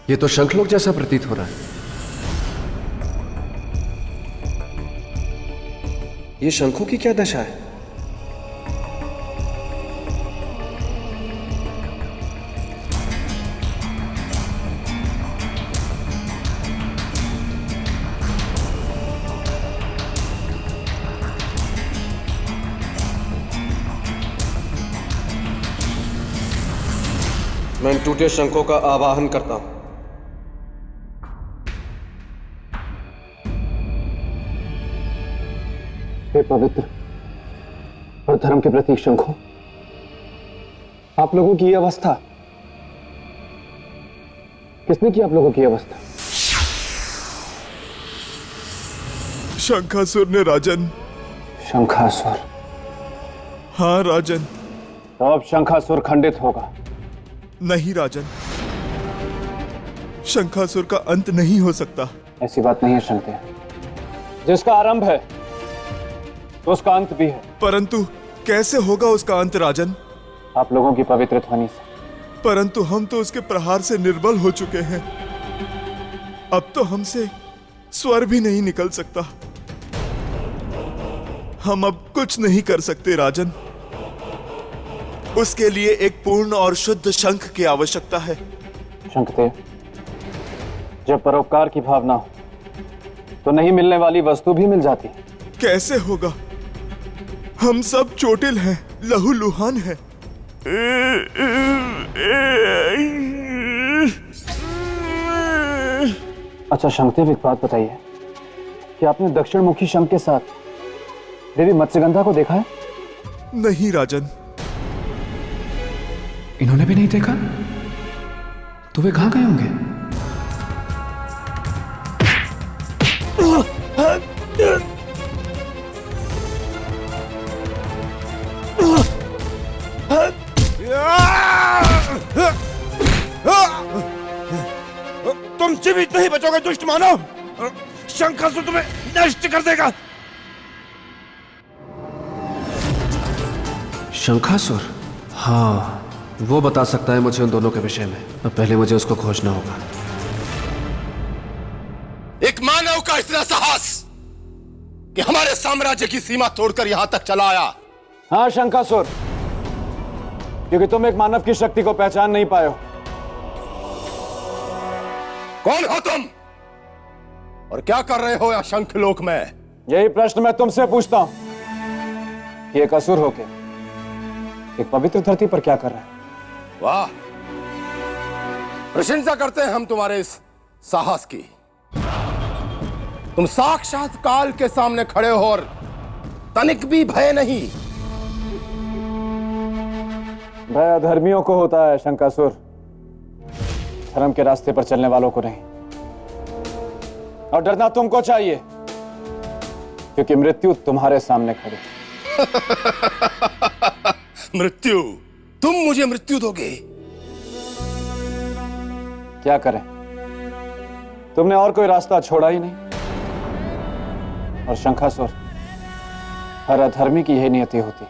ये तो शंखलोक जैसा प्रतीत हो रहा है। ये शंखों की क्या दशा है? मैं इन टूटे शंखों का आवाहन करता हूं। हे पवित्र और धर्म के प्रतीक शंखों, आप लोगों की ये अवस्था किसने की? आप लोगों की अवस्था? शंखासुर ने राजन। शंखासुर? हाँ राजन। तो अब शंखासुर खंडित होगा? नहीं राजन, शंखासुर का अंत नहीं हो सकता। ऐसी बात नहीं है शंकर, जिसका आरंभ है तो उसका अंत भी है। परंतु कैसे होगा उसका अंत राजन? आप लोगों की पवित्र ध्वनि से। परंतु हम तो उसके प्रहार से निर्बल हो चुके हैं। अब तो हमसे स्वर भी नहीं निकल सकता। हम अब कुछ नहीं कर सकते राजन। उसके लिए एक पूर्ण और शुद्ध शंख की आवश्यकता है। शंखदेव, जब परोपकार की भावना हो तो नहीं मिलने वाली वस्तु भी मिल जाती है। कैसे होगा? हम सब चोटिल हैं, लहूलुहान हैं। अच्छा शंखदेव, एक बात बताइए कि आपने दक्षिण मुखी शंख के साथ देवी मत्स्यगंधा को देखा है? नहीं राजन। इन्होंने भी नहीं देखा? तो वे कहां गए होंगे? तुम जीवित नहीं बचोगे दुष्ट मानव। शंखासुर तुम्हें नष्ट कर देगा। शंखासुर? हाँ, वो बता सकता है मुझे उन दोनों के विषय में। अब पहले मुझे उसको खोजना होगा। एक मानव का इतना साहस कि हमारे साम्राज्य की सीमा तोड़कर यहां तक चला आया। हाँ शंखासुर, क्योंकि तुम एक मानव की शक्ति को पहचान नहीं पाए हो। कौन हो तुम और क्या कर रहे हो यहाँ शंखलोक में? यही प्रश्न मैं तुमसे पूछता हूं कि एक असुर होके एक पवित्र धरती पर क्या कर रहा है? वाह, प्रशंसा करते हैं हम तुम्हारे इस साहस की। तुम साक्षात काल के सामने खड़े हो और तनिक भी भय नहीं। भय अधर्मियों को होता है शंखासुर, धर्म के रास्ते पर चलने वालों को नहीं। और डरना तुमको चाहिए क्योंकि मृत्यु तुम्हारे सामने खड़ी। मृत्यु? तुम मुझे मृत्यु दोगे? क्या करें, तुमने और कोई रास्ता छोड़ा ही नहीं। और शंखासुर, हर अधर्मी की यही नियति होती।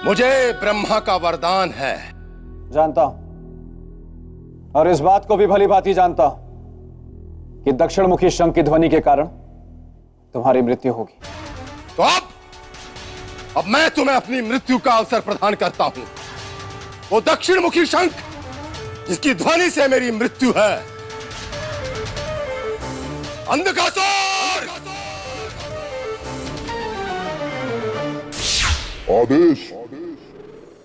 मुझे ब्रह्मा का वरदान है। जानता हूं, और इस बात को भी भली भांति जानता हूं कि दक्षिण मुखी शंख की ध्वनि के कारण तुम्हारी मृत्यु होगी। तो अब मैं तुम्हें अपनी मृत्यु का अवसर प्रदान करता हूं। वो दक्षिण मुखी शंख जिसकी ध्वनि से मेरी मृत्यु है। अंधकासुर! आदेश।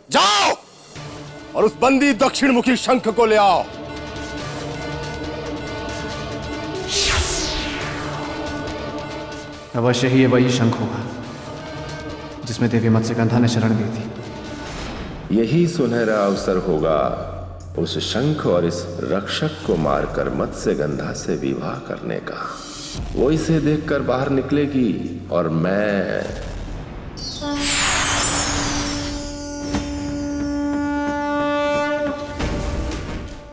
जाओ और उस बंदी दक्षिण मुखी शंख को ले आओ। अवश्य ही ये वही शंख होगा जिसमें देवी मत्स्यगंधा ने शरण दी थी। यही सुनहरा अवसर होगा उस शंख और इस रक्षक को मारकर मत्स्यगंधा से विवाह करने का। वो इसे देखकर बाहर निकलेगी और मैं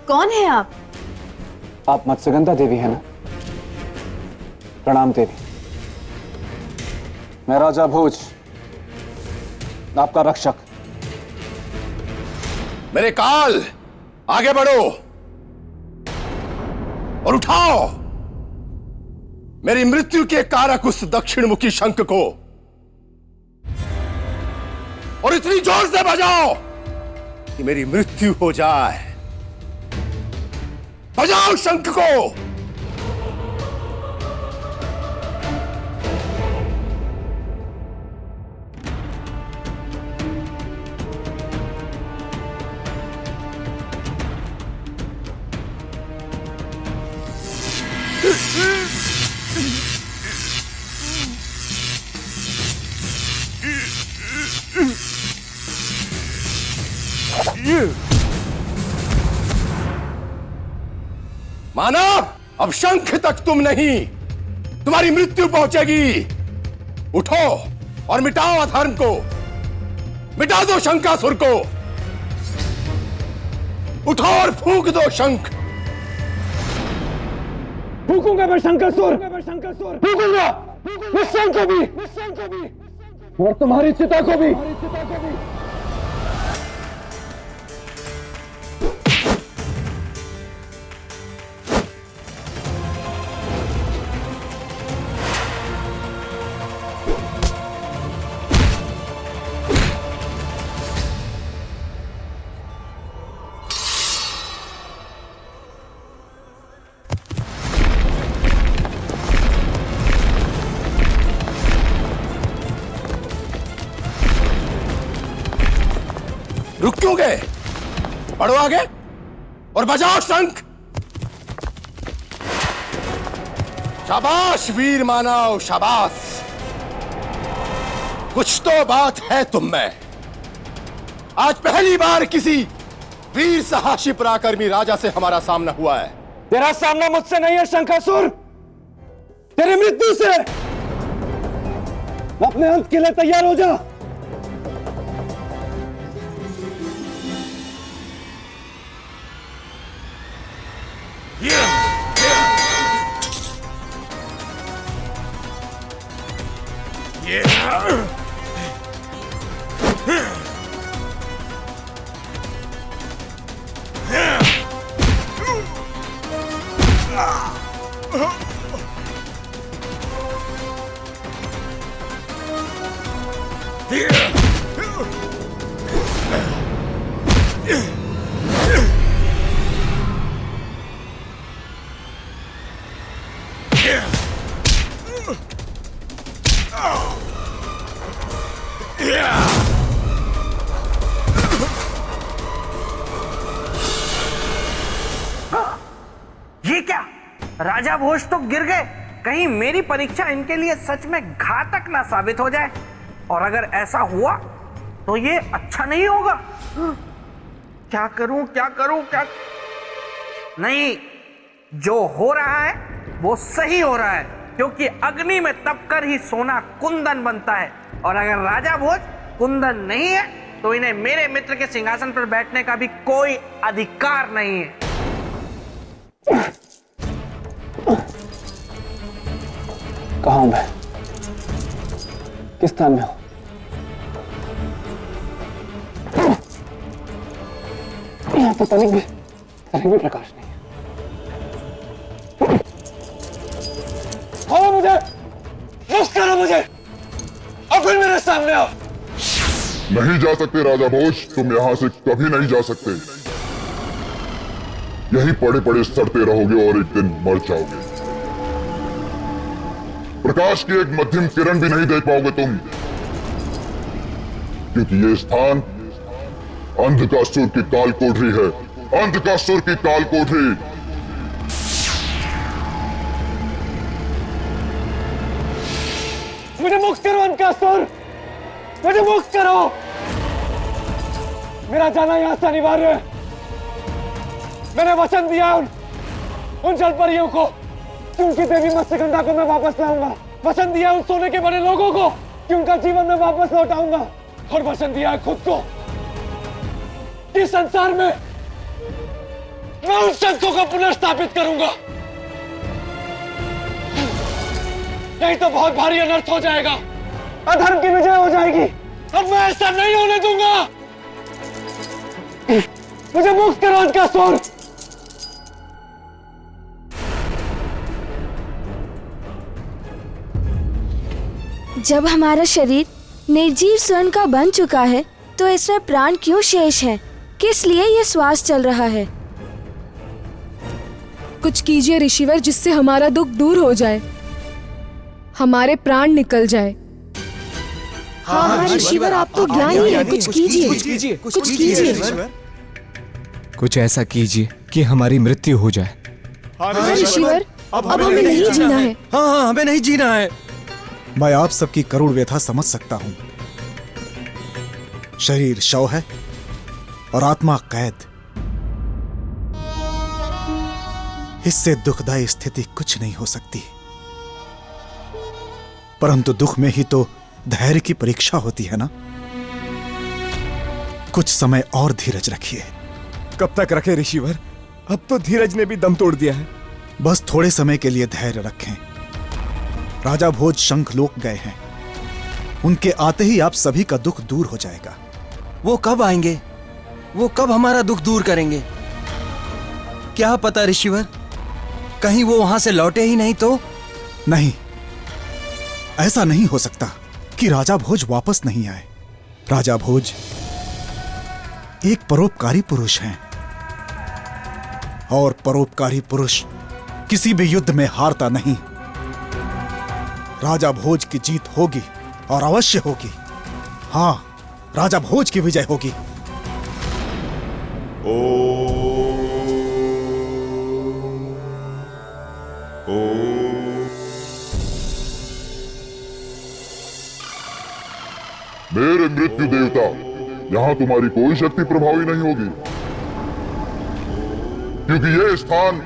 कौन है आप? आप मत्स्यगंधा देवी है ना? प्रणाम देवी, मैं राजा भोज, आपका रक्षक। मेरे काल, आगे बढ़ो। और उठाओ मेरी मृत्यु के कारक उस दक्षिणमुखी शंख को और इतनी जोर से बजाओ कि मेरी मृत्यु हो जाए। बजाओ शंख को। मानव, अब शंख तक तुम नहीं, तुम्हारी मृत्यु पहुंचेगी। उठो और मिटाओ अधर्म को, मिटा दो शंकासुर को। उठो और फूंक दो शंख। फूंकूंगा मैं शंकासुर, फूंकूंगा इस शंख को भी और तुम्हारी चिता को भी। रुक क्यों गए? बढ़ो आगे और बजाओ शंख। शाबाश वीर मानव, शाबाश। कुछ तो बात है तुम में। आज पहली बार किसी वीर साहसी पराक्रमी राजा से हमारा सामना हुआ है। तेरा सामना मुझसे नहीं है शंकासुर, तेरी मृत्यु से। अपने अंत के लिए तैयार हो जा। ये क्या? राजा भोज तो गिर गए। कहीं मेरी परीक्षा इनके लिए सच में घातक ना साबित हो जाए, और अगर ऐसा हुआ तो ये अच्छा नहीं होगा। क्या करूं, क्या करूं, क्या नहीं, जो हो रहा है वो सही हो रहा है, क्योंकि अग्नि में तपकर ही सोना कुंदन बनता है, और अगर राजा भोज कुंदन नहीं है तो इन्हें मेरे मित्र के सिंहासन पर बैठने का भी कोई अधिकार नहीं है। कहाँ हूं मैं? किस स्थान में हूं? यहाँ तो तनिक भी प्रकाश नहीं है। खोलो मुझे, मुक्त करो मुझे, और फिर मेरे सामने आओ। नहीं जा सकते राजा भोज, तुम यहां से कभी नहीं जा सकते। यहीं पड़े पड़े सड़ते रहोगे और एक दिन मर जाओगे। प्रकाश की एक मध्यम किरण भी नहीं देख पाओगे तुम, क्योंकि ये स्थान अंधकासुर की काल कोठरी है। अंधकासुर की काल कोठरी। मुझे मुक्त करो अंधकासुर, मुझे मुक्त करो। मेरा जाना यहां से अनिवार्य है। मैंने वचन दिया उन जलपरियों को कि उनकी देवी मत्स्यगंधा को मैं वापस लाऊंगा। वचन दिया उन सोने के बड़े लोगों को कि उनका जीवन मैं वापस लौटाऊंगा। और वचन दिया है खुद को कि संसार में मैं उन शंखों को पुनर्स्थापित करूंगा। नहीं तो बहुत भारी अनर्थ हो जाएगा, अधर्म की विजय हो जाएगी, और मैं ऐसा नहीं होने दूंगा। मुझे मुक्त करो अंधकासुर। जब हमारा शरीर निर्जीव स्वर्ण का बन चुका है तो इसमें प्राण क्यों शेष है? किस लिए ये श्वास चल रहा है? कुछ कीजिए ऋषिवर, जिससे हमारा दुख दूर हो जाए, हमारे प्राण निकल जाए। हाँ ऋषिवर, आप तो ज्ञानी हैं, कुछ कीजिए, कुछ कीजिए। कुछ ऐसा कीजिए कि हमारी मृत्यु हो जाए। हाँ ऋषिवर, अब हमें नहीं जीना है। हाँ, हमें नहीं जीना है। मैं आप सबकी करुण व्यथा समझ सकता हूं। शरीर शव है और आत्मा कैद। इससे दुखदायी स्थिति कुछ नहीं हो सकती, परंतु दुख में ही तो धैर्य की परीक्षा होती है ना। कुछ समय और धीरज रखिए। कब तक रखे ऋषिवर? अब तो धीरज ने भी दम तोड़ दिया है। बस थोड़े समय के लिए धैर्य रखें। राजा भोज शंखलोक गए हैं, उनके आते ही आप सभी का दुख दूर हो जाएगा। वो कब आएंगे? वो कब हमारा दुख दूर करेंगे? क्या पता ऋषिवर, कहीं वो वहां से लौटे ही नहीं तो? नहीं, ऐसा नहीं हो सकता कि राजा भोज वापस नहीं आए। राजा भोज एक परोपकारी पुरुष हैं, और परोपकारी पुरुष किसी भी युद्ध में हारता नहीं। राजा भोज की जीत होगी और अवश्य होगी। हां, राजा भोज की विजय होगी। मेरे मृत्यु देवता, यहां तुम्हारी कोई शक्ति प्रभावी नहीं होगी, क्योंकि यह स्थान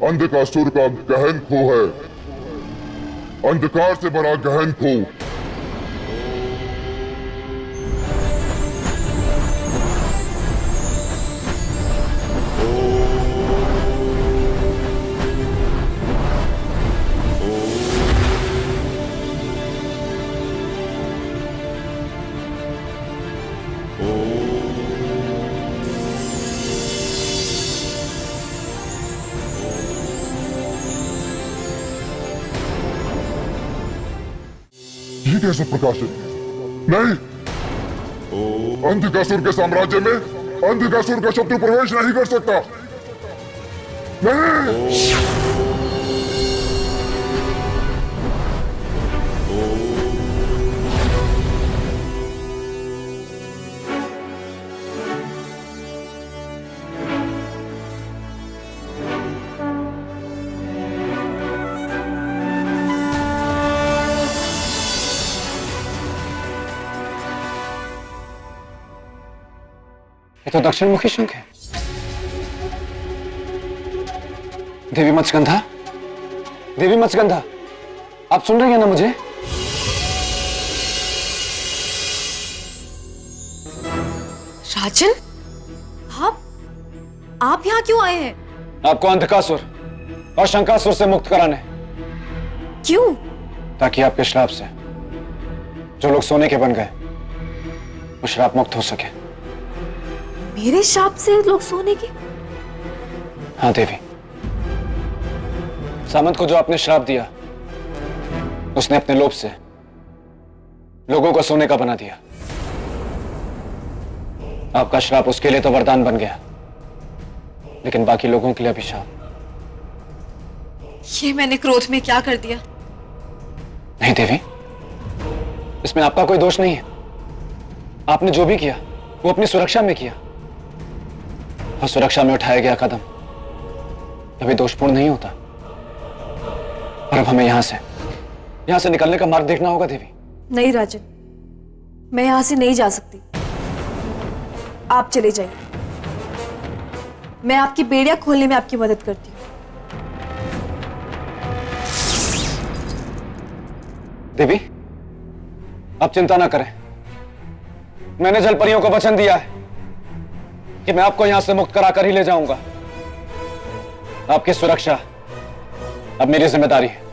अंधकासुर का गहन खो है। अंधकार से भरा गहन खो। ये कैसे प्रकाशित? नहीं, अंधकासुर के साम्राज्य में अंधकासुर का शत्रु प्रवेश नहीं कर सकता। नहीं। ये तो दक्षिण मुखी शंख है। देवी मत्स्यगंधा, देवी मत्स्यगंधा, आप सुन रही हैं ना मुझे? राजन, आप यहाँ क्यों आए हैं? आपको अंधकासुर और शंकासुर से मुक्त कराने। क्यों? ताकि आपके श्राप से जो लोग सोने के बन गए वो श्राप मुक्त हो सके। मेरे शाप से लोग सोने के? हाँ देवी, सामंत को जो आपने श्राप दिया उसने अपने लोभ से लोगों को सोने का बना दिया। आपका श्राप उसके लिए तो वरदान बन गया, लेकिन बाकी लोगों के लिए अभिशाप। ये मैंने क्रोध में क्या कर दिया? नहीं देवी, इसमें आपका कोई दोष नहीं है। आपने जो भी किया वो अपनी सुरक्षा में किया, और सुरक्षा में उठाया गया कदम कभी दोषपूर्ण नहीं होता। और अब हमें यहां से निकलने का मार्ग देखना होगा देवी। नहीं राजन, मैं यहां से नहीं जा सकती। आप चले जाइए, मैं आपकी बेड़ियां खोलने में आपकी मदद करती हूँ। देवी, आप चिंता ना करें। मैंने जलपरियों को वचन दिया है कि मैं आपको यहां से मुक्त कराकर ही ले जाऊंगा। आपकी सुरक्षा अब मेरी जिम्मेदारी है।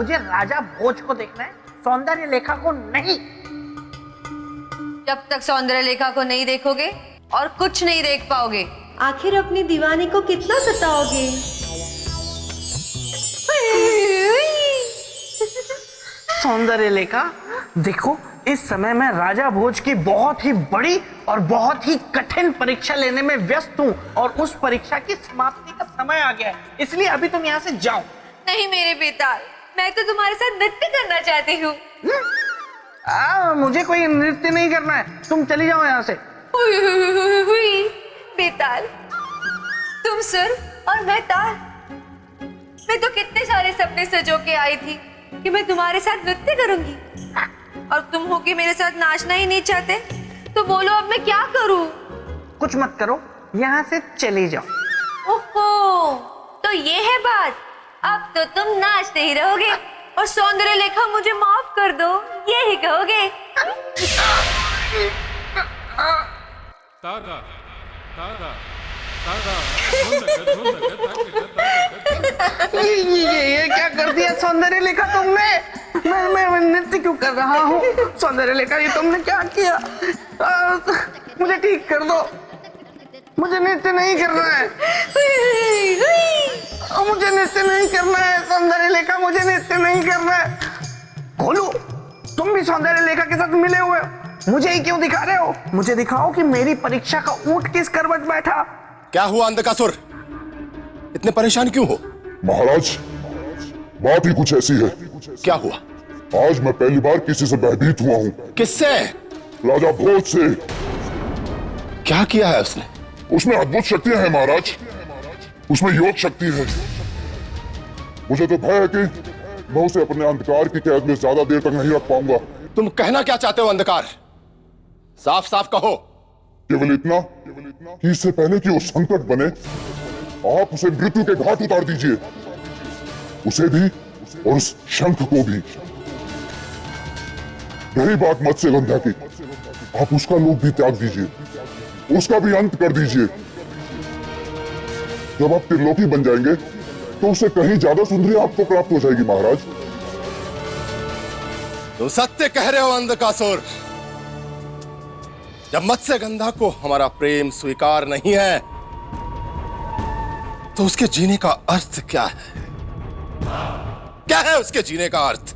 मुझे राजा भोज को देखना है, सौंदर्य लेखा को नहीं। जब तक सौंदर्य लेखा को नहीं देखोगे और कुछ नहीं देख पाओगे। आखिर अपनी दीवानी को कितना सताओगे? सौंदर्य लेखा देखो, इस समय मैं राजा भोज की बहुत ही बड़ी और बहुत ही कठिन परीक्षा लेने में व्यस्त हूँ और उस परीक्षा की समाप्ति का समय आ गया है, इसलिए अभी तुम यहाँ से जाओ। नहीं मेरे बेताल, मैं तो तुम्हारे साथ नृत्य करना चाहती हूँ। मुझे कोई नृत्य नहीं करना है, तुम चली जाओ यहाँ से। हुई बेताल, तुम सुर और मैं ताल। मैं तो कितने सारे सपने सजो के आई थी कि मैं तुम्हारे साथ नृत्य करूंगी, और तुम हो कि मेरे साथ नाचना ही नहीं चाहते। तो बोलो अब मैं क्या करूं? कुछ मत करो, यहाँ से चले जाओ। ओहो, तो ये है बात। अब तो तुम नाचते ही रहोगे और सौंदर्य लेखा मुझे माफ कर दो, ये ही कहोगे। ये क्या कर दिया सौंदर्य लेखा तुमने? मैं नृत्य क्यों कर रहा हूँ? सौंदर्य लेखा ये तुमने क्या किया? मुझे ठीक कर दो, मुझे नृत्य नहीं करना है। मुझे नृत्य नहीं करना है सौंदर्य लेखा, मुझे नृत्य नहीं करना है। खोलो, तुम भी सौंदर्य लेखा के साथ मिले हुए हो, मुझे ही क्यों दिखा रहे हो? मुझे दिखाओ कि मेरी परीक्षा का ऊंट किस करवट बैठा। क्या हुआ अंधकासुर, इतने परेशान क्यों हो? महाराज, बात ही कुछ ऐसी है। क्या हुआ? आज मैं पहली बार किसी से भयभीत हुआ हूँ। किससे? राजा भोज से। क्या किया है उसने? उसमें अद्भुत शक्तियां हैं महाराज, उसमें योग शक्ति है। मुझे तो भय है कि मैं उसे अपने अंधकार की कैद में ज्यादा देर तक नहीं रख पाऊंगा। तुम कहना क्या चाहते हो अंधकार? साफ साफ कहो। केवल इतना कि इससे पहले कि वो संकट बने, आप उसे मृत्यु के घाट उतार दीजिए, उसे भी और उस शंख को भी। रही बात मत्स्यगंधा की, आप उसका लोक भी त्याग दीजिए, उसका भी अंत कर दीजिए। जब आप त्रिलोकी बन जाएंगे तो उससे कहीं ज्यादा सुंदरी आपको प्राप्त हो जाएगी महाराज। तुम सत्य कह रहे हो अंधकासुर। जब मत्स्यगंधा को हमारा प्रेम स्वीकार नहीं है तो उसके जीने का अर्थ क्या है? क्या है उसके जीने का अर्थ?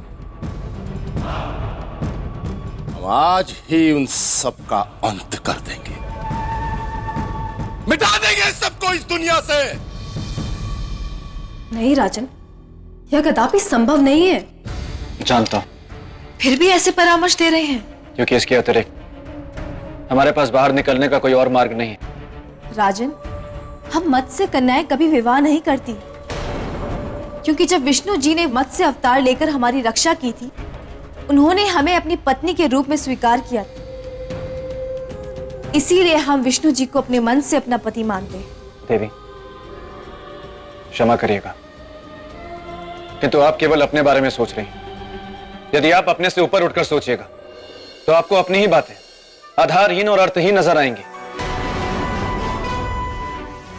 हम आज ही उन सब का अंत कर देंगे, मिटा देंगे सबको इस दुनिया से। नहीं राजन, यह कदापि संभव नहीं है। जानता हूं, फिर भी ऐसे परामर्श दे रहे हैं क्योंकि इसके अतिरिक्त हमारे पास बाहर निकलने का कोई और मार्ग नहीं है। राजन, हम मत्स्य कन्याएं कभी विवाह नहीं करती, क्योंकि जब विष्णु जी ने मत्स्य अवतार लेकर हमारी रक्षा की थी, उन्होंने हमें अपनी पत्नी के रूप में स्वीकार किया था। इसीलिए हम विष्णु जी को अपने मन से अपना पति मानते हैं। देवी, क्षमा करिएगा, किंतु आप केवल अपने बारे में सोच रही हैं। यदि आप अपने से ऊपर उठकर सोचिएगा तो आपको अपनी ही बातें आधारहीन और अर्थहीन नजर आएंगी।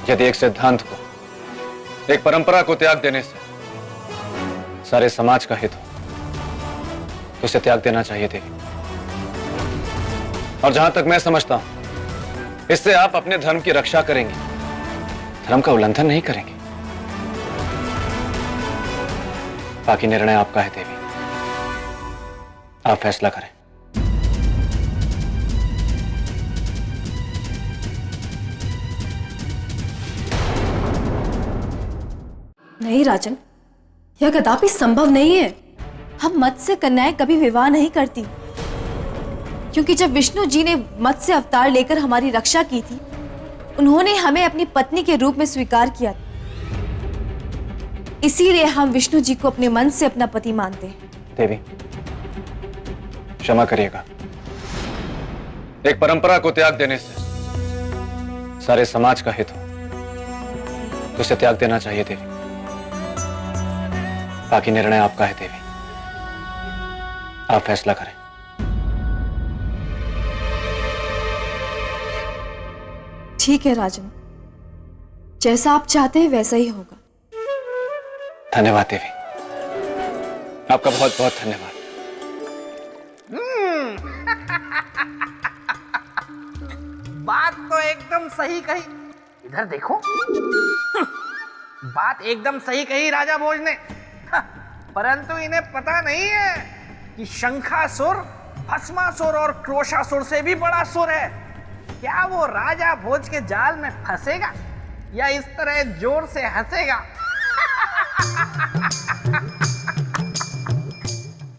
यदि एक सिद्धांत को, एक परंपरा को त्याग देने से सारे समाज का हित हो तो उसे त्याग देना चाहिए देवी। और जहां तक मैं समझता हूं, इससे आप अपने धर्म की रक्षा करेंगे, धर्म का उल्लंघन नहीं करेंगे। बाकी निर्णय आपका है देवी, आप फैसला करें। नहीं राजन, यह कदापि संभव नहीं है। हम मत्स्य कन्याएं कभी विवाह नहीं करती, क्योंकि जब विष्णु जी ने मत्स्य अवतार लेकर हमारी रक्षा की थी, उन्होंने हमें अपनी पत्नी के रूप में स्वीकार किया था। इसीलिए हम विष्णु जी को अपने मन से अपना पति मानते हैं। देवी, क्षमा करिएगा, एक परंपरा को त्याग देने से सारे समाज का हित हो तो उसे त्याग देना चाहिए देवी। बाकी निर्णय आपका है देवी, आप फैसला करें। ठीक है राजन, जैसा आप चाहते हैं वैसा ही होगा। धन्यवाद देवी, आपका बहुत बहुत धन्यवाद। बात तो एकदम सही कही। इधर देखो। बात एकदम सही कही राजा भोज ने। परंतु इन्हें पता नहीं है कि शंखासुर, भस्मासुर और क्रोशासुर से भी बड़ा सुर है। क्या वो राजा भोज के जाल में फंसेगा या इस तरह जोर से हंसेगा?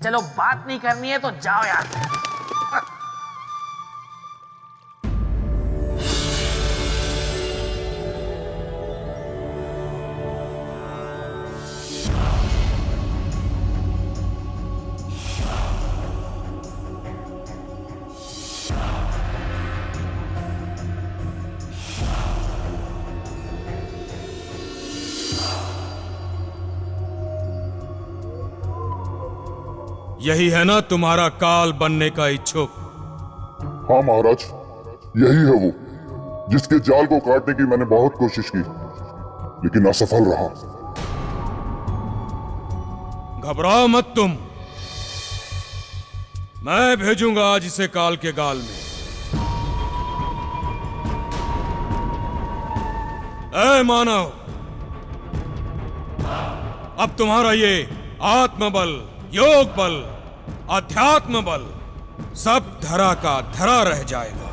चलो बात नहीं करनी है तो जाओ यार। यही है ना तुम्हारा काल बनने का इच्छुक? हाँ महाराज, यही है वो जिसके जाल को काटने की मैंने बहुत कोशिश की, लेकिन असफल रहा। घबराओ मत तुम, मैं भेजूंगा आज इसे काल के गाल में। ऐ मानव, अब तुम्हारा ये आत्मबल, योग बल, अध्यात्म बल सब धरा का धरा रह जाएगा।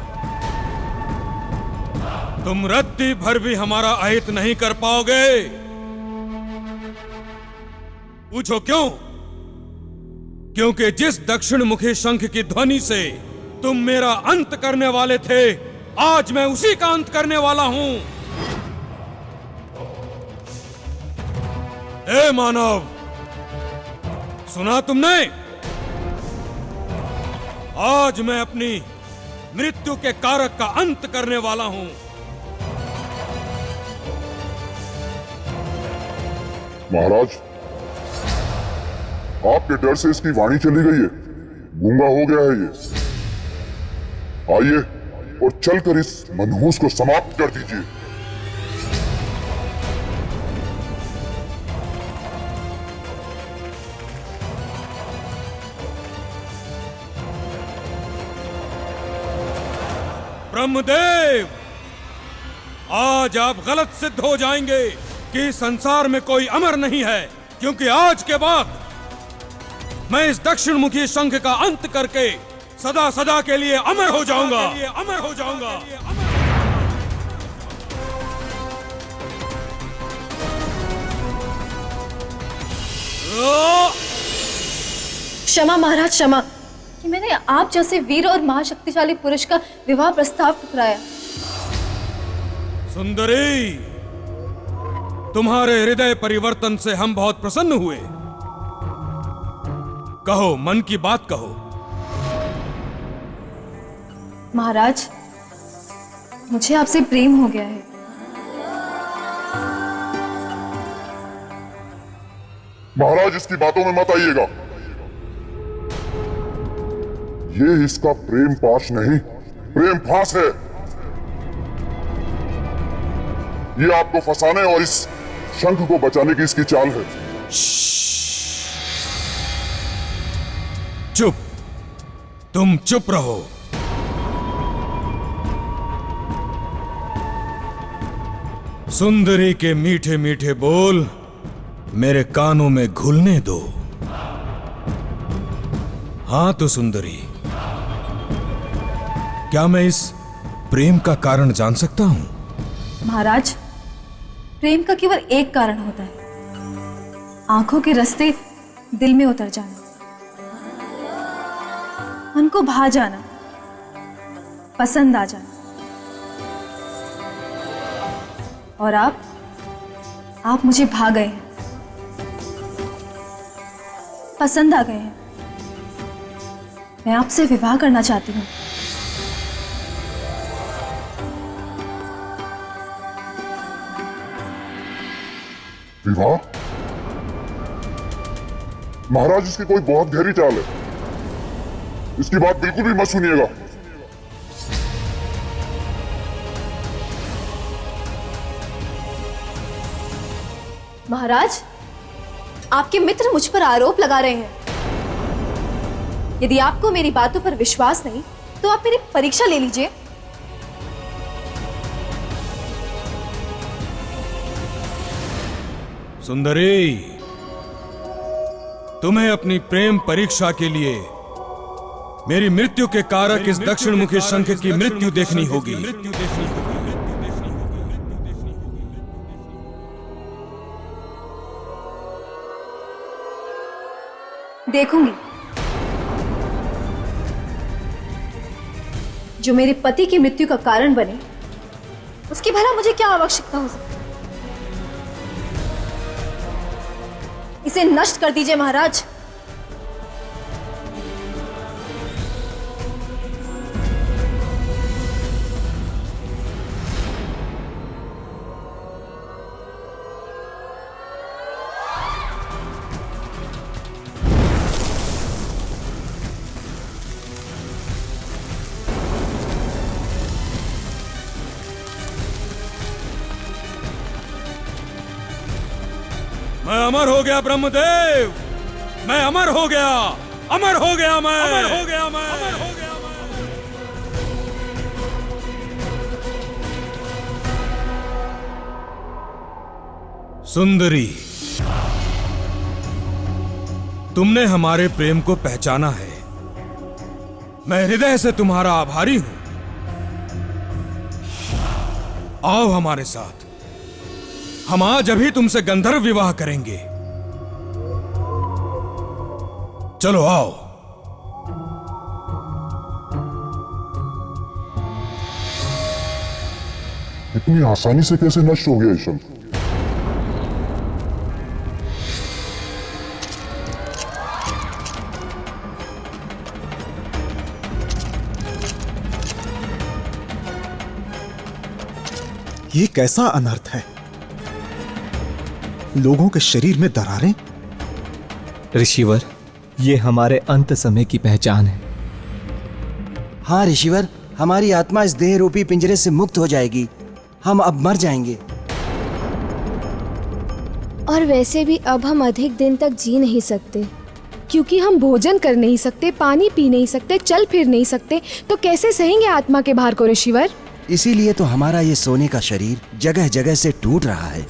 तुम रत्ती भर भी हमारा अहित नहीं कर पाओगे। पूछो क्यों? क्योंकि जिस दक्षिण मुखी शंख की ध्वनि से तुम मेरा अंत करने वाले थे, आज मैं उसी का अंत करने वाला हूं। ए मानव, सुना तुमने? आज मैं अपनी मृत्यु के कारक का अंत करने वाला हूं। महाराज, आपके डर से इसकी वाणी चली गई है, गूंगा हो गया है ये। आइए और चलकर इस मनहूस को समाप्त कर दीजिए। ब्रह्मदेव, आज आप गलत सिद्ध हो जाएंगे कि संसार में कोई अमर नहीं है, क्योंकि आज के बाद मैं इस दक्षिण मुखी शंख का अंत करके सदा सदा के लिए अमर हो जाऊंगा। अमर हो जाऊंगा। क्षमा महाराज, क्षमा कि मैंने आप जैसे वीर और महाशक्तिशाली पुरुष का विवाह प्रस्ताव ठुकराया। सुंदरी, तुम्हारे हृदय परिवर्तन से हम बहुत प्रसन्न हुए। कहो, मन की बात कहो। महाराज, मुझे आपसे प्रेम हो गया है। महाराज, इसकी बातों में मत आइएगा। ये इसका प्रेम पाश नहीं, प्रेम फांस है। ये आपको फंसाने और इस शंख को बचाने की इसकी चाल है। चुप, तुम चुप रहो। सुंदरी के मीठे मीठे बोल मेरे कानों में घुलने दो। हाँ तो सुंदरी, क्या मैं इस प्रेम का कारण जान सकता हूं? महाराज, प्रेम का केवल एक कारण होता है, आंखों के रास्ते दिल में उतर जाना, मन को भा जाना, पसंद आ जाना। और आप मुझे भा गए हैं, पसंद आ गए हैं। मैं आपसे विवाह करना चाहती हूँ। विवाह? महाराज, इसकी कोई बहुत गहरी चाल है, इसकी बात बिल्कुल भी मत सुनिएगा। महाराज, आपके मित्र मुझ पर आरोप लगा रहे हैं। यदि आपको मेरी बातों पर विश्वास नहीं तो आप मेरी परीक्षा ले लीजिए। सुंदरी, तुम्हें अपनी प्रेम परीक्षा के लिए मेरी मृत्यु के कारक इस दक्षिण मुखी शंख की मृत्यु देखनी होगी। देखूंगी। जो मेरे पति की मृत्यु का कारण बने, उसकी भला मुझे क्या आवश्यकता हो सकती है? इसे नष्ट कर दीजिए महाराज। मैं अमर हो गया ब्रह्मदेव, मैं अमर हो गया, अमर हो गया मैं, अमर हो गया मैं, अमर हो गया मैं। सुंदरी, तुमने हमारे प्रेम को पहचाना है। मैं हृदय से तुम्हारा आभारी हूं। आओ हमारे साथ, हम आज अभी तुमसे गंधर्व विवाह करेंगे। चलो आओ। इतनी आसानी से कैसे नष्ट हो गया ये शंख? ये कैसा अनर्थ है? लोगों के शरीर में दरारें? ऋषिवर, ये हमारे अंत समय की पहचान है। हाँ ऋषिवर, हमारी आत्मा इस देह रूपी पिंजरे से मुक्त हो जाएगी। हम अब मर जाएंगे। और वैसे भी अब हम अधिक दिन तक जी नहीं सकते, क्योंकि हम भोजन कर नहीं सकते, पानी पी नहीं सकते, चल फिर नहीं सकते, तो कैसे सहेंगे आत्मा के भार को ऋषिवर? इसीलिए तो हमारा ये सोने का शरीर जगह जगह से टूट रहा है।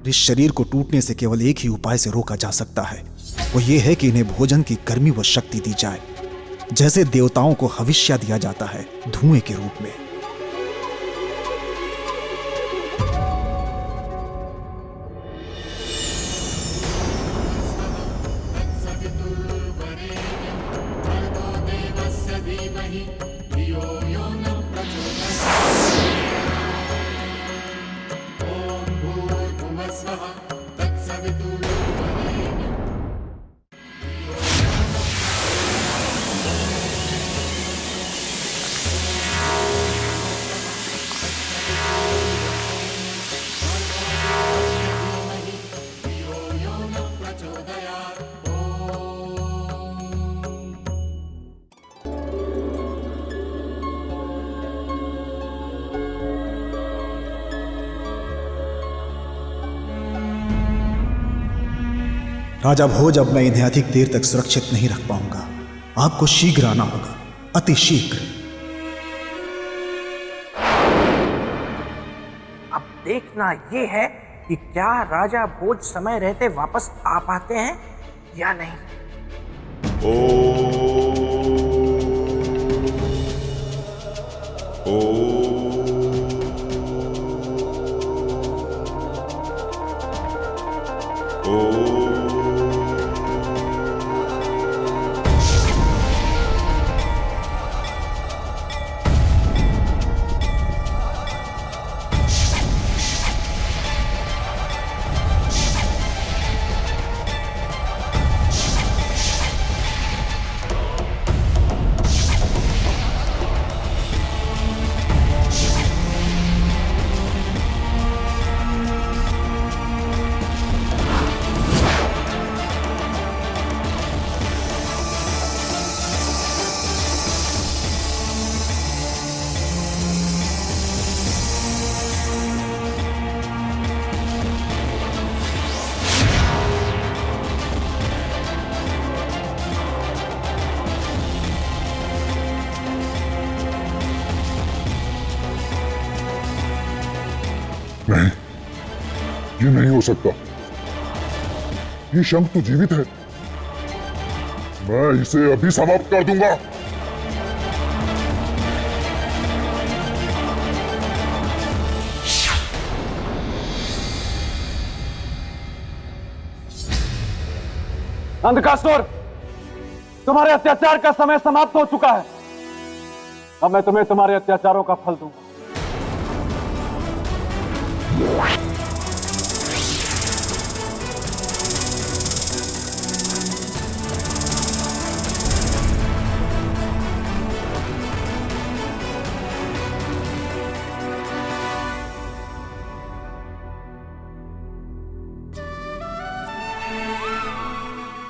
इस शरीर को टूटने से केवल एक ही उपाय से रोका जा सकता है, वो ये है कि इन्हें भोजन की गर्मी व शक्ति दी जाए, जैसे देवताओं को हविष्या दिया जाता है धुएं के रूप में। राजा भोज, अब मैं इन्हें अधिक देर तक सुरक्षित नहीं रख पाऊंगा। आपको शीघ्र आना होगा, अति शीघ्र। अब देखना ये है कि क्या राजा भोज समय रहते वापस आ पाते हैं या नहीं। नहीं, ये नहीं हो सकता। ये शंख तो जीवित है। मैं इसे अभी समाप्त कर दूंगा। अंधकासुर, तुम्हारे अत्याचार का समय समाप्त हो चुका है। अब मैं तुम्हें तुम्हारे अत्याचारों का फल दूंगा।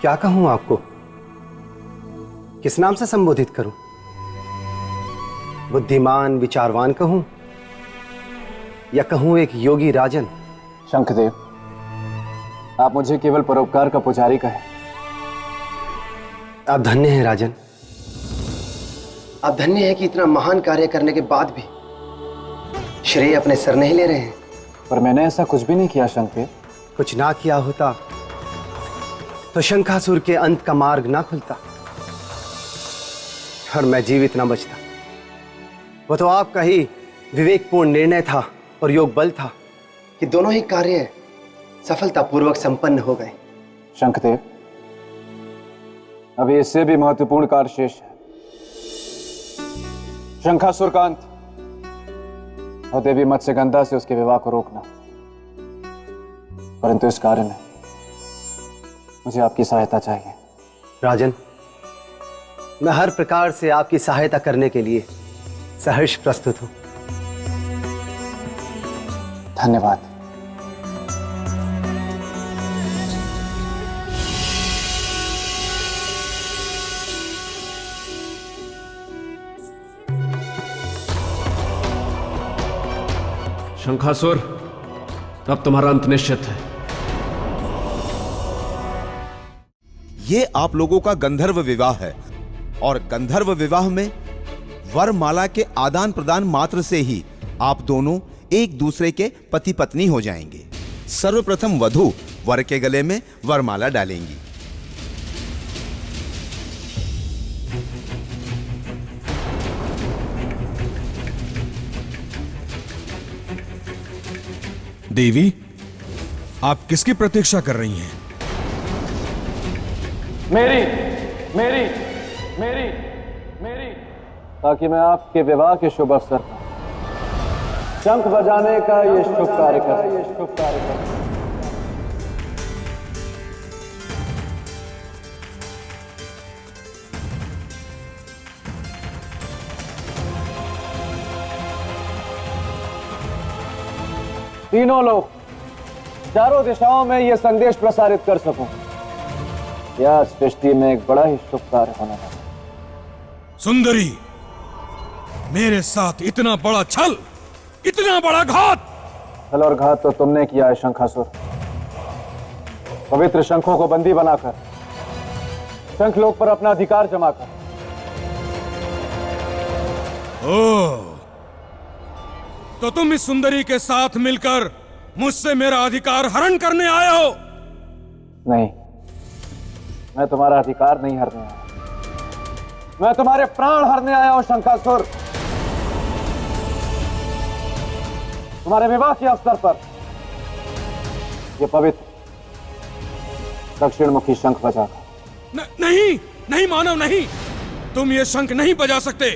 क्या कहूं आपको? किस नाम से संबोधित करूं? बुद्धिमान विचारवान कहूं या कहूं एक योगी राजन? शंखदेव, आप मुझे केवल परोपकार का पुजारी कहें। आप धन्य हैं राजन। आप धन्य हैं कि इतना महान कार्य करने के बाद भी श्रेय अपने सर नहीं ले रहे हैं। पर मैंने ऐसा कुछ भी नहीं किया शंखदेव। कुछ ना किया होता तो शंखासुर के अंत का मार्ग ना खुलता और मैं जीवित ना बचता। वो तो आपका ही विवेकपूर्ण निर्णय था और योग बल था कि दोनों ही कार्य सफलतापूर्वक संपन्न हो गए। शंखदेव, अभी इससे भी महत्वपूर्ण कार्य शेष है। शंखासुर का अंत और देवी मत्स्यगंधा से उसके विवाह को रोकना। परंतु इस कार्य में मुझे आपकी सहायता चाहिए। राजन, मैं हर प्रकार से आपकी सहायता करने के लिए सहर्ष प्रस्तुत हूं। धन्यवाद। शंखासुर, अब तुम्हारा अंत निश्चित है। ये आप लोगों का गंधर्व विवाह है और गंधर्व विवाह में वरमाला के आदान प्रदान मात्र से ही आप दोनों एक दूसरे के पति पत्नी हो जाएंगे। सर्वप्रथम वधू वर के गले में वरमाला डालेंगी। देवी, आप किसकी प्रतीक्षा कर रही हैं? मेरी मेरी मेरी मेरी ताकि मैं आपके विवाह के शुभ अवसर पर शंख बजाने का ये शुभ कार्य कर। तीनों लोग चारों दिशाओं में यह संदेश प्रसारित कर सकूं कि आज सृष्टि में एक बड़ा ही शुभ कार्य होने वाला है। सुंदरी, मेरे साथ इतना बड़ा छल, इतना बड़ा घात। छल और घात तो तुमने किया है शंखासुर। पवित्र शंखों को बंदी बनाकर शंखलोक पर अपना अधिकार जमाकर। ओह, तो तुम इस सुंदरी के साथ मिलकर मुझसे मेरा अधिकार हरण करने आए हो? नहीं, मैं तुम्हारा अधिकार नहीं हरने आया, मैं तुम्हारे प्राण हरने आया हूं शंखासुर। तुम्हारे विवाह के अवसर पर यह पवित्र दक्षिणमुखी शंख बजाकर। नहीं नहीं मानव, नहीं, तुम ये शंख नहीं बजा सकते।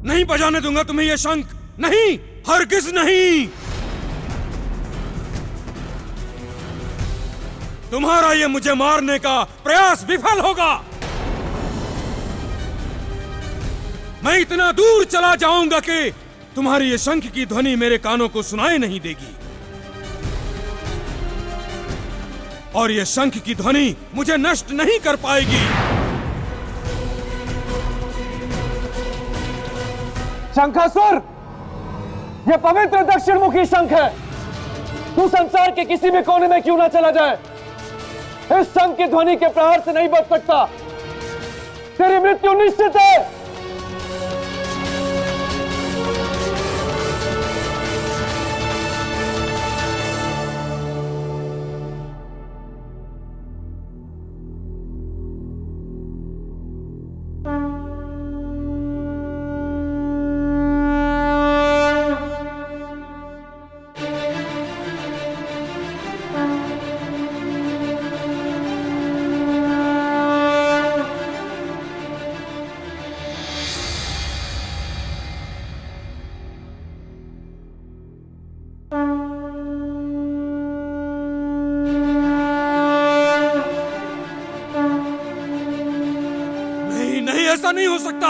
नहीं बजाने दूंगा तुम्हें यह शंख, नहीं, हरगिज नहीं। तुम्हारा यह मुझे मारने का प्रयास विफल होगा। मैं इतना दूर चला जाऊंगा कि तुम्हारी ये शंख की ध्वनि मेरे कानों को सुनाई नहीं देगी, और ये शंख की ध्वनि मुझे नष्ट नहीं कर पाएगी। शंखासुर, यह पवित्र दक्षिणमुखी शंख है। तू संसार के किसी भी कोने में क्यों ना चला जाए, इस शंख की ध्वनि के प्रहार से नहीं बच सकता। तेरी मृत्यु निश्चित है। नहीं नहीं, ऐसा नहीं हो सकता।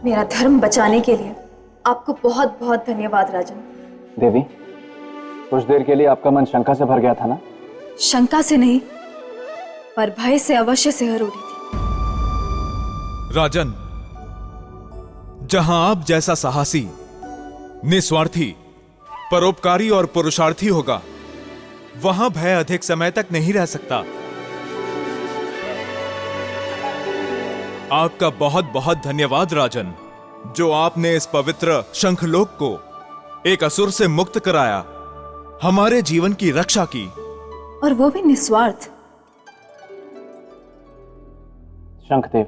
मेरा धर्म बचाने के लिए आपको बहुत बहुत धन्यवाद राजन। देवी, कुछ देर के लिए आपका मन शंका से भर गया था ना? शंका से नहीं, पर भय से अवश्य सिहर उठी थी। राजन, जहां आप जैसा साहसी, निस्वार्थी, परोपकारी और पुरुषार्थी होगा, वहां भय अधिक समय तक नहीं रह सकता। आपका बहुत बहुत धन्यवाद राजन, जो आपने इस पवित्र शंखलोक को एक असुर से मुक्त कराया, हमारे जीवन की रक्षा की, और वो भी निस्वार्थ। शंखदेव,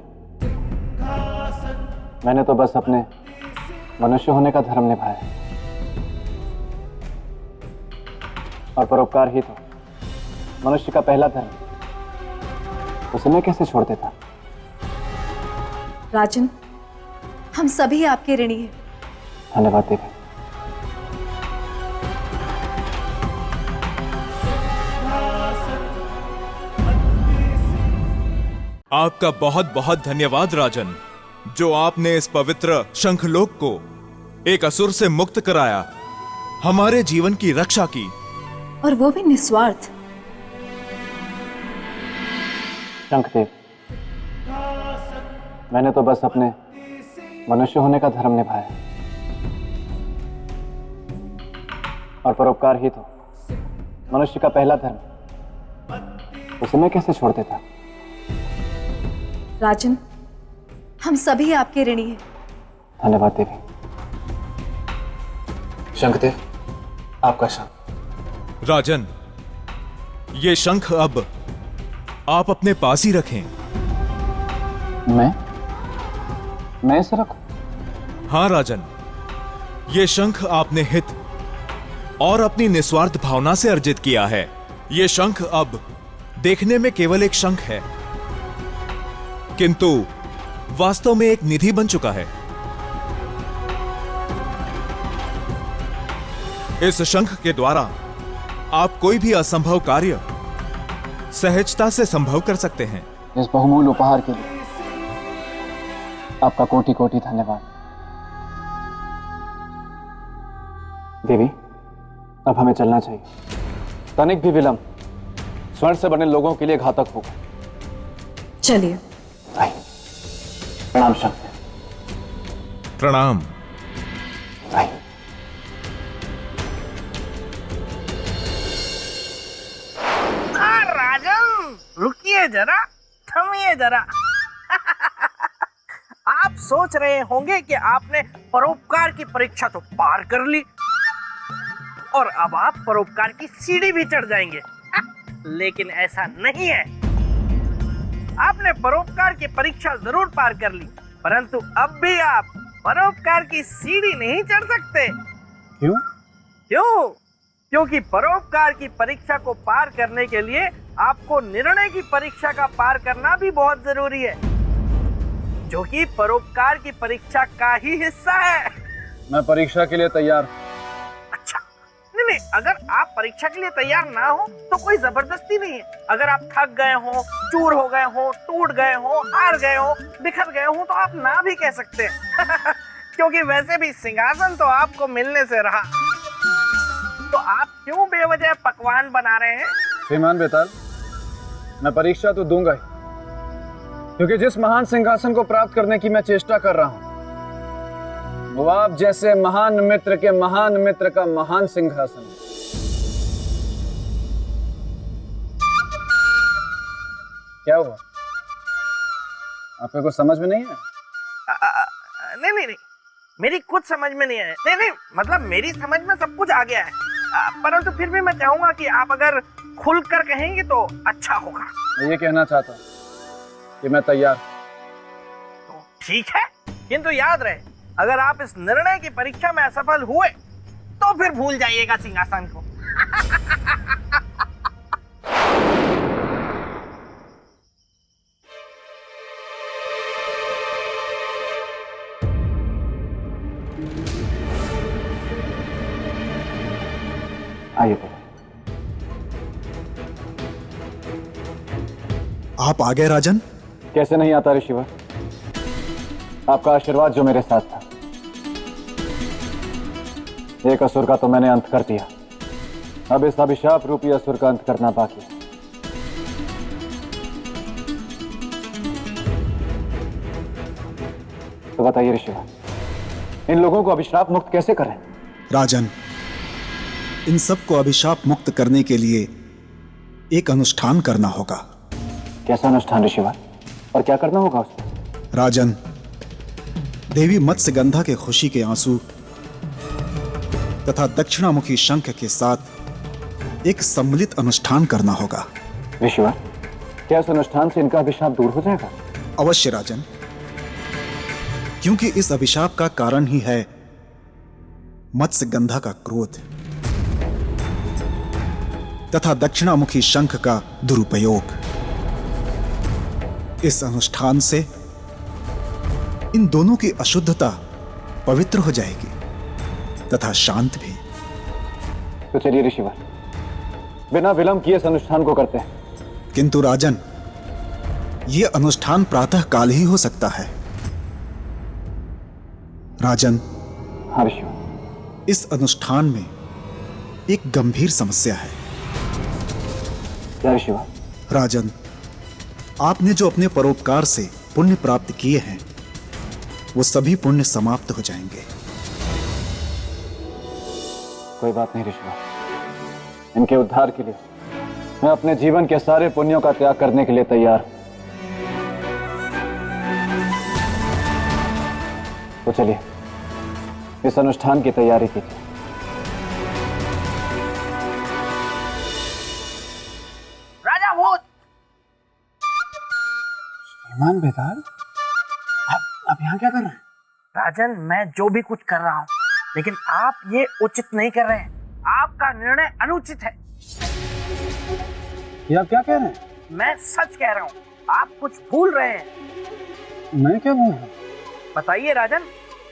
मैंने तो बस अपने मनुष्य होने का धर्म निभाया, और परोपकार ही तो मनुष्य का पहला धर्म। उसे मैं कैसे छोड़ देता? राजन, हम सभी आपके ऋणी हैं। धन्यवाद देवी। आपका बहुत बहुत धन्यवाद राजन, जो आपने इस पवित्र शंखलोक को एक असुर से मुक्त कराया, हमारे जीवन की रक्षा की, और वो भी निस्वार्थ। शंखदेव, मैंने तो बस अपने मनुष्य होने का धर्म निभाया, और परोपकार ही तो मनुष्य का पहला धर्म। उसे मैं कैसे छोड़ देता? राजन, हम सभी आपके ऋणी हैं। धन्यवाद देवी। शंखदेव, आपका शंख। राजन, ये शंख अब आप अपने पास ही रखें। मैं इसे रखूं? हाँ राजन, ये शंख आपने हित और अपनी निस्वार्थ भावना से अर्जित किया है। ये शंख अब देखने में केवल एक शंख है, किंतु वास्तव में एक निधि बन चुका है। इस शंख के द्वारा आप कोई भी असंभव कार्य सहजता से संभव कर सकते हैं। इस बहुमूल्य उपहार के लिए आपका कोटि कोटि धन्यवाद। देवी, अब हमें चलना चाहिए। तनिक भी विलंब स्वर्ण से बने लोगों के लिए घातक होगा। चलिए। प्रणाम शंखदेव। प्रणाम। राजन, रुकिए जरा, थमिए जरा। आप सोच रहे होंगे कि आपने परोपकार की परीक्षा तो पार कर ली और अब आप परोपकार की सीढ़ी भी चढ़ जाएंगे, लेकिन ऐसा नहीं है। आपने परोपकार की परीक्षा जरूर पार कर ली, परंतु अब भी आप परोपकार की सीढ़ी नहीं चढ़ सकते। क्यों? क्योंकि परोपकार की परीक्षा को पार करने के लिए आपको निर्णय की परीक्षा का पार करना भी बहुत जरूरी है, जो कि परोपकार की परीक्षा का ही हिस्सा है। मैं परीक्षा के लिए तैयार। अच्छा, नहीं, नहीं, अगर आप परीक्षा के लिए तैयार ना हो तो कोई जबरदस्ती नहीं है। अगर आप थक गए हो, चूर हो गए हो, टूट गए हो, हार गए हो, बिखर गए हो, तो आप ना भी कह सकते हैं। क्योंकि वैसे भी सिंहासन तो आपको मिलने से रहा, तो आप क्यों बेवजह पकवान बना रहे हैं? श्रीमान बेताल, मैं परीक्षा तो दूंगा ही, क्योंकि जिस महान सिंहासन को प्राप्त करने की मैं चेष्टा कर रहा हूं, वो आप जैसे महान मित्र के महान मित्र का महान सिंहासन। क्या हुआ? आपको कुछ समझ में नहीं है? नहीं, मेरी कुछ समझ में नहीं है। नहीं, मतलब मेरी समझ में सब कुछ आ गया है, परंतु फिर भी मैं चाहूंगा कि आप अगर खुलकर कहेंगे तो अच्छा होगा। मैं ये कहना चाहता हूं कि मैं तैयार। तो ठीक है, किंतु याद रहे, अगर आप इस निर्णय की परीक्षा में असफल हुए तो फिर भूल जाइएगा सिंहासन को। आइए। आप आ गए राजन? कैसे नहीं आता ऋषिवर, आपका आशीर्वाद जो मेरे साथ था। एक असुर का तो मैंने अंत कर दिया, अब इस अभिशाप रूपी असुर का अंत करना बाकी है। तो बताइए ऋषिवर, इन लोगों को अभिशाप मुक्त कैसे करें? राजन, इन सबको अभिशाप मुक्त करने के लिए एक अनुष्ठान करना होगा। कैसा अनुष्ठान ऋषिवर, और क्या करना होगा उसमें? राजन, देवी मत्स्यगंधा के खुशी के आंसू तथा दक्षिणामुखी शंख के साथ एक सम्मिलित अनुष्ठान करना होगा। ऋषिवर, क्या इस अनुष्ठान से इनका अभिशाप दूर हो जाएगा? अवश्य राजन, क्योंकि इस अभिशाप का कारण ही है मत्स्यगंधा का क्रोध तथा दक्षिणामुखी शंख का दुरुपयोग। इस अनुष्ठान से इन दोनों की अशुद्धता पवित्र हो जाएगी तथा शांत भी। तो चलिए ऋषिवर, बिना विलंब किए इस अनुष्ठान को करते हैं। किंतु राजन, यह अनुष्ठान प्रातः काल ही हो सकता है। राजन, हाँ ऋषिवर, इस अनुष्ठान में एक गंभीर समस्या है। क्या ऋषिवर? राजन, आपने जो अपने परोपकार से पुण्य प्राप्त किए हैं, वो सभी पुण्य समाप्त हो जाएंगे। कोई बात नहीं ऋषिवर, इनके उद्धार के लिए मैं अपने जीवन के सारे पुण्यों का त्याग करने के लिए तैयार हूं। तो चलिए इस अनुष्ठान की तैयारी कीजिए। राजा भोज। श्रीमान बेताल, आप यहाँ क्या कर रहे हैं? राजन, मैं जो भी कुछ कर रहा हूँ, लेकिन आप ये उचित नहीं कर रहे हैं। आपका निर्णय अनुचित है। ये आप क्या कह रहे हैं? मैं सच कह रहा हूँ, आप कुछ भूल रहे हैं। मैं क्या भूल रहा हूँ? बताइए राजन,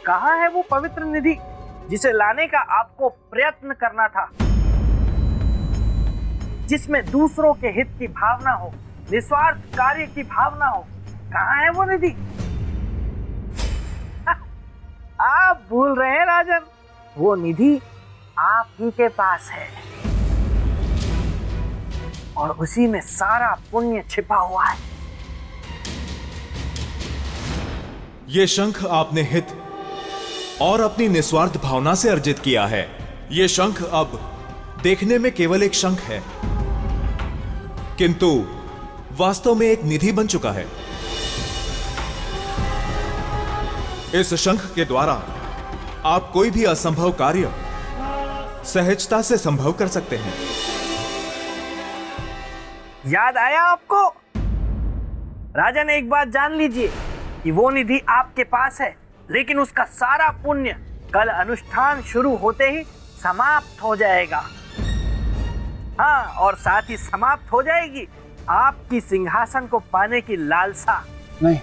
कहाँ है वो पवित्र निधि जिसे लाने का आपको प्रयत्न करना था, जिसमें दूसरों के हित की भावना हो, निस्वार्थ कार्य की भावना हो? कहाँ है वो निधि? आप भूल रहे हैं राजन, वो निधि आप ही के पास है और उसी में सारा पुण्य छिपा हुआ है। ये शंख आपने हित और अपनी निस्वार्थ भावना से अर्जित किया है। ये शंख अब देखने में केवल एक शंख है, किंतु वास्तव में एक निधि बन चुका है। इस शंख के द्वारा आप कोई भी असंभव कार्य सहजता से संभव कर सकते हैं। याद आया आपको? राजन, एक बात जान लीजिए कि वो निधि आपके पास है, लेकिन उसका सारा पुण्य कल अनुष्ठान शुरू होते ही समाप्त हो जाएगा। हाँ, और साथ ही समाप्त हो जाएगी आपकी सिंहासन को पाने की लालसा। नहीं,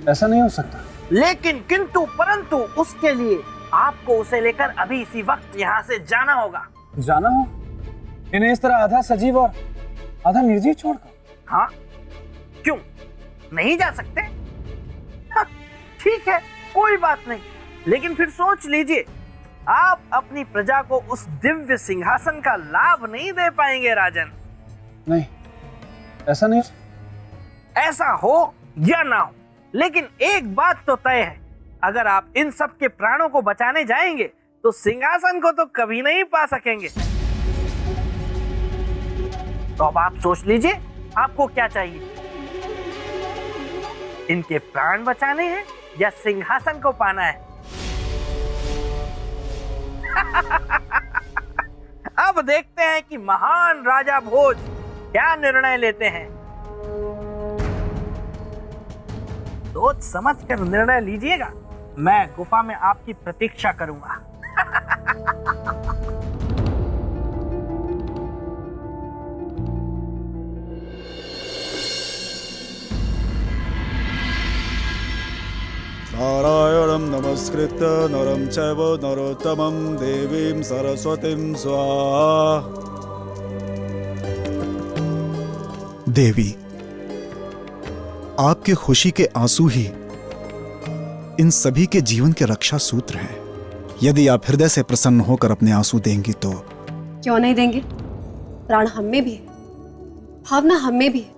ऐसा नहीं हो सकता। लेकिन किंतु परंतु उसके लिए आपको उसे लेकर अभी इसी वक्त यहाँ से जाना होगा। जाना हो? इन्हें इस तरह आधा सजीव और आधा निर्जीव छोड़कर? हाँ, क्यों नहीं जा सकते? हाँ, ठीक है, कोई बात नहीं, लेकिन फिर सोच लीजिए, आप अपनी प्रजा को उस दिव्य सिंहासन का लाभ नहीं दे पाएंगे राजन। नहीं, ऐसा नहीं। ऐसा हो या ना हो, लेकिन एक बात तो तय है, अगर आप इन सब के प्राणों को बचाने जाएंगे तो सिंहासन को तो कभी नहीं पा सकेंगे। तो अब आप सोच लीजिए, आपको क्या चाहिए? इनके प्राण बचाने हैं या सिंहासन को पाना है? अब देखते हैं कि महान राजा भोज क्या निर्णय लेते हैं। सोच समझ कर निर्णय लीजिएगा, मैं गुफा में आपकी प्रतीक्षा करूंगा। नारायणं नमस्कृत्य नरं चैव नरोत्तमं देवीं सरस्वतीं स्वाहा। देवी, आपके खुशी के आंसू ही इन सभी के जीवन के रक्षा सूत्र हैं। यदि आप हृदय से प्रसन्न होकर अपने आंसू देंगी तो क्यों नहीं देंगे? प्राण हम में भी है, भावना हम में भी है,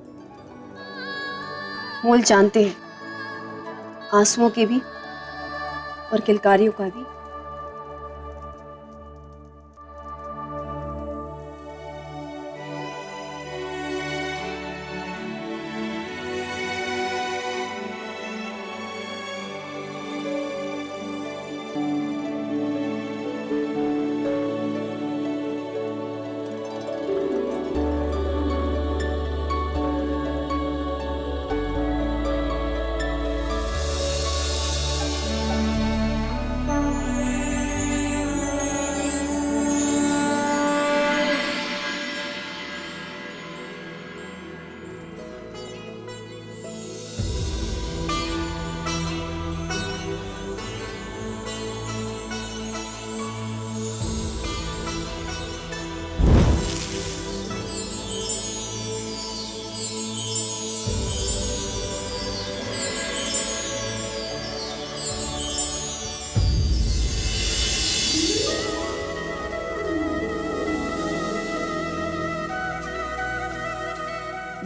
मोल जानते हैं आंसुओं के भी और किलकारियों का भी।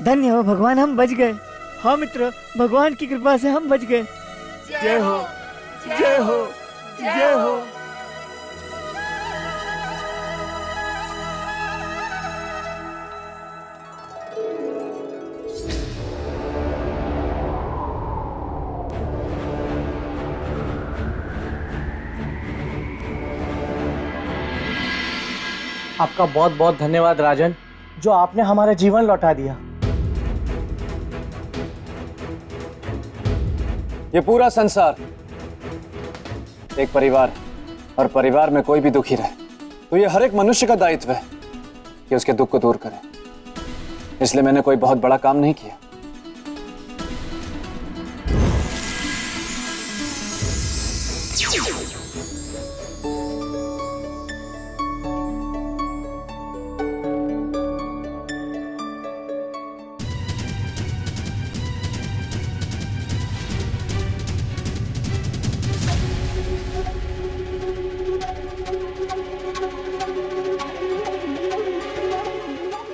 धन्य हो भगवान, हम बच गए। हाँ मित्र, भगवान की कृपा से हम बच गए। जय हो, जय हो, जय हो। आपका बहुत बहुत धन्यवाद राजन, जो आपने हमारा जीवन लौटा दिया। ये पूरा संसार एक परिवार, और परिवार में कोई भी दुखी रहे तो ये हर एक मनुष्य का दायित्व है कि उसके दुख को दूर करे। इसलिए मैंने कोई बहुत बड़ा काम नहीं किया।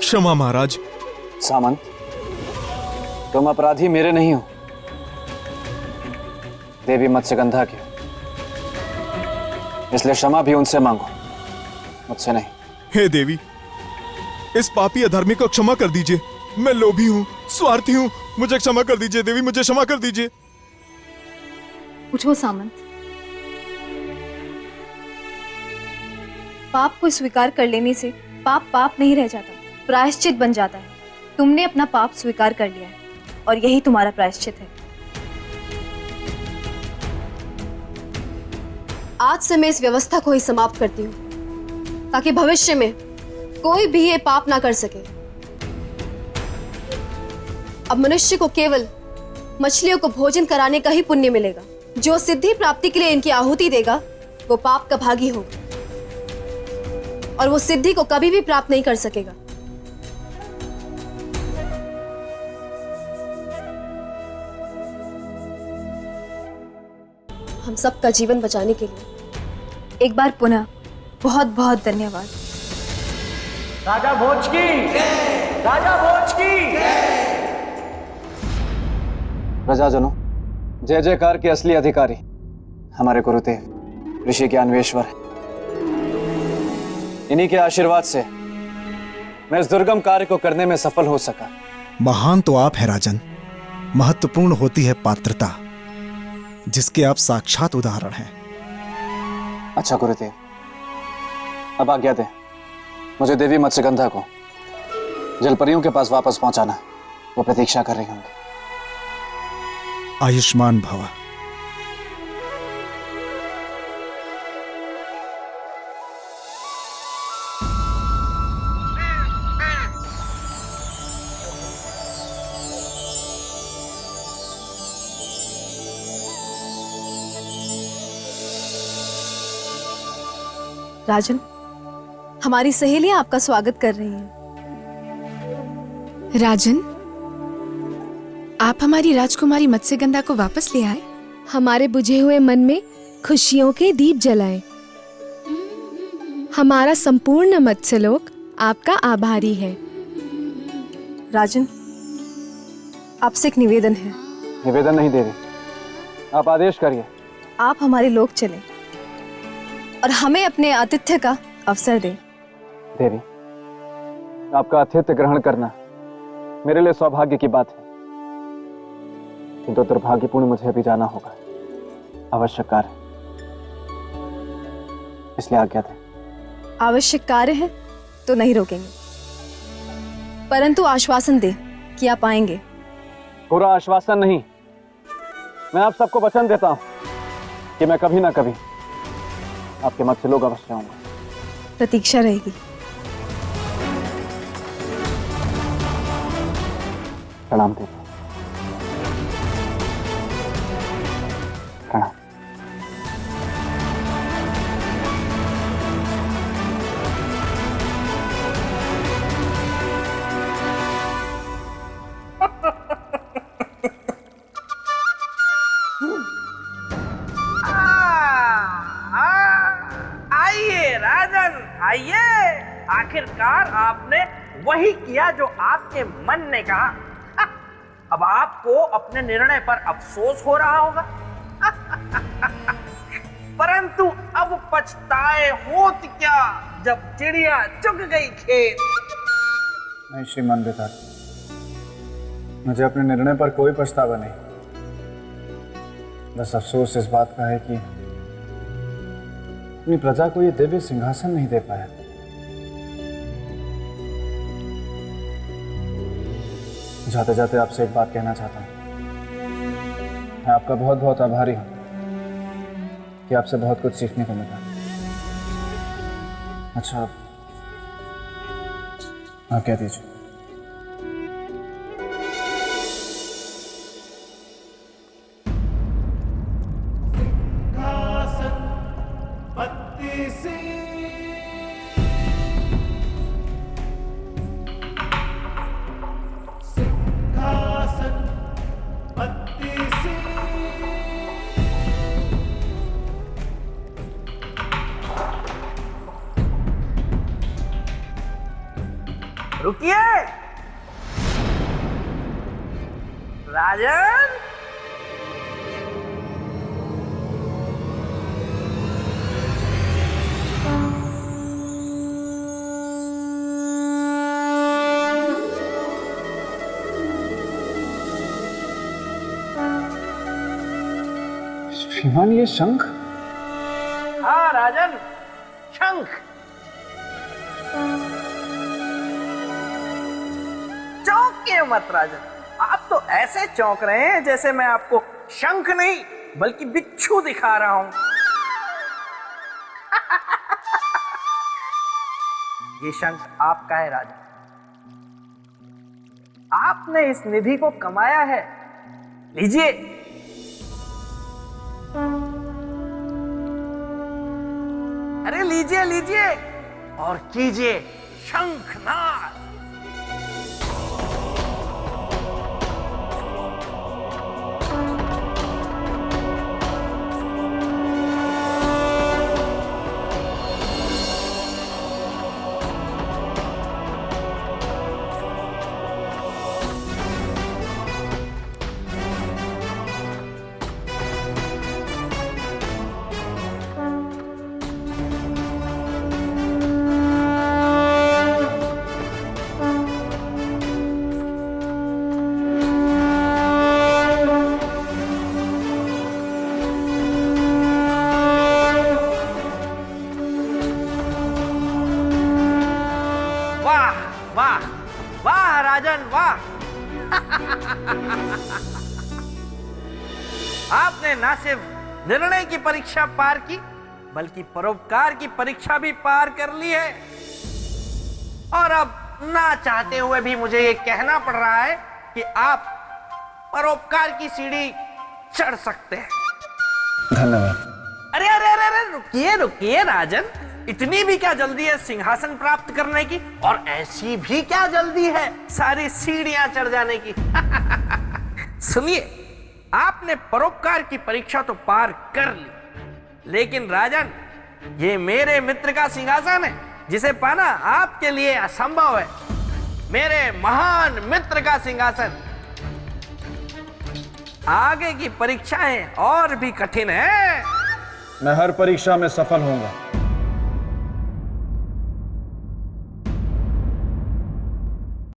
क्षमा महाराज। सामंत, तुम अपराधी मेरे नहीं हो, देवी मत्स्यगंधा के, इसलिए क्षमा भी उनसे मांगो, मुझसे नहीं। हे देवी, इस पापी अधर्मी को क्षमा कर दीजिए। मैं लोभी हूँ, स्वार्थी हूँ, मुझे क्षमा कर दीजिए देवी, मुझे क्षमा कर दीजिए। उठो सामंत, पाप को स्वीकार कर लेने से पाप पाप नहीं रह जाता, प्रायश्चित बन जाता है। तुमने अपना पाप स्वीकार कर लिया है और यही तुम्हारा प्रायश्चित है। आज से मैं इस व्यवस्था को ही समाप्त करती हूँ, ताकि भविष्य में कोई भी ये पाप ना कर सके। अब मनुष्य को केवल मछलियों को भोजन कराने का ही पुण्य मिलेगा। जो सिद्धि प्राप्ति के लिए इनकी आहुति देगा वो पाप का भागी होगा और वो सिद्धि को कभी भी प्राप्त नहीं कर सकेगा। हम सबका जीवन बचाने के लिए एक बार पुनः बहुत बहुत धन्यवाद। राजा भोज की राजा भोज की प्रजाजनों, जय जयकार के असली अधिकारी हमारे गुरुदेव ऋषि ज्ञानवेश्वर हैं। इन्हीं के आशीर्वाद से मैं इस दुर्गम कार्य को करने में सफल हो सका। महान तो आप हैं राजन, महत्वपूर्ण होती है पात्रता, जिसके आप साक्षात उदाहरण हैं। अच्छा गुरुदेव, अब आज्ञा दें, मुझे देवी मत्स्यगंधा को जलपरियों के पास वापस पहुंचाना है। वो प्रतीक्षा कर रही होंगी। आयुष्मान भव। राजन, हमारी सहेलियां आपका स्वागत कर रही हैं। राजन, आप हमारी राजकुमारी मत्स्यगंधा को वापस ले आए। हमारे बुझे हुए मन में खुशियों के दीप जलाए। हमारा संपूर्ण मत्स्यलोक आपका आभारी है। राजन, आपसे एक निवेदन है। निवेदन नहीं देवी, आप आदेश करिए। आप हमारे लोक चलें और हमें अपने आतिथ्य का अवसर दें। देवी, आपका आतिथ्य ग्रहण करना मेरे लिए सौभाग्य की बात है, किंतु दुर्भाग्यपूर्ण मुझे भी जाना होगा। आवश्यक कार्य, इसलिए आज्ञा दें। आवश्यक कार्य है तो नहीं रोकेंगे, परंतु आश्वासन दें कि आप आएंगे। पूरा आश्वासन नहीं, मैं आप सबको वचन देता हूं कि मैं कभी ना कभी आपके मत्स्य लोग अवश्य आऊंगा। प्रतीक्षा रहेगी। प्रणाम देवी। प्रणाम। आइए राजन, आइए। आखिरकार आपने वही किया जो आपके मन ने कहा। अब आपको अपने निर्णय पर अफसोस हो रहा होगा, परंतु अब पछताए होत क्या जब चिड़िया चुग गई खेत। नहीं श्रीमान बेताल, मुझे अपने निर्णय पर कोई पछतावा नहीं। बस अफसोस इस बात का है कि अपनी प्रजा को ये दिव्य सिंहासन नहीं दे पाया। जाते जाते आपसे एक बात कहना चाहता हूं। मैं आपका बहुत बहुत आभारी हूं कि आपसे बहुत कुछ सीखने को मिला। अच्छा, आप कह दीजिए। रुकिए राजन। श्रीमान, ये शंख? हाँ राजन, शंख। चौंकिए मत राजन, आप तो ऐसे चौंक रहे हैं जैसे मैं आपको शंख नहीं बल्कि बिच्छू दिखा रहा हूं। ये शंख आपका है राजन। आपने इस निधि को कमाया है, लीजिए। लीजिए लीजिए और कीजिए शंखनाद। वाह वाह राजन वाह। आपने न सिर्फ निर्णय की परीक्षा पार की बल्कि परोपकार की परीक्षा भी पार कर ली है। और अब ना चाहते हुए भी मुझे ये कहना पड़ रहा है कि आप परोपकार की सीढ़ी चढ़ सकते हैं। धन्यवाद। अरे अरे अरे अरे रुकिए रुकिए राजन, इतनी भी क्या जल्दी है सिंहासन प्राप्त करने की, और ऐसी भी क्या जल्दी है सारी सीढ़ियां चढ़ जाने की। सुनिए, आपने परोपकार की परीक्षा तो पार कर ली, लेकिन राजन ये मेरे मित्र का सिंहासन है जिसे पाना आपके लिए असंभव है। मेरे महान मित्र का सिंहासन। आगे की परीक्षाएं और भी कठिन है। मैं हर परीक्षा में सफल होऊंगा।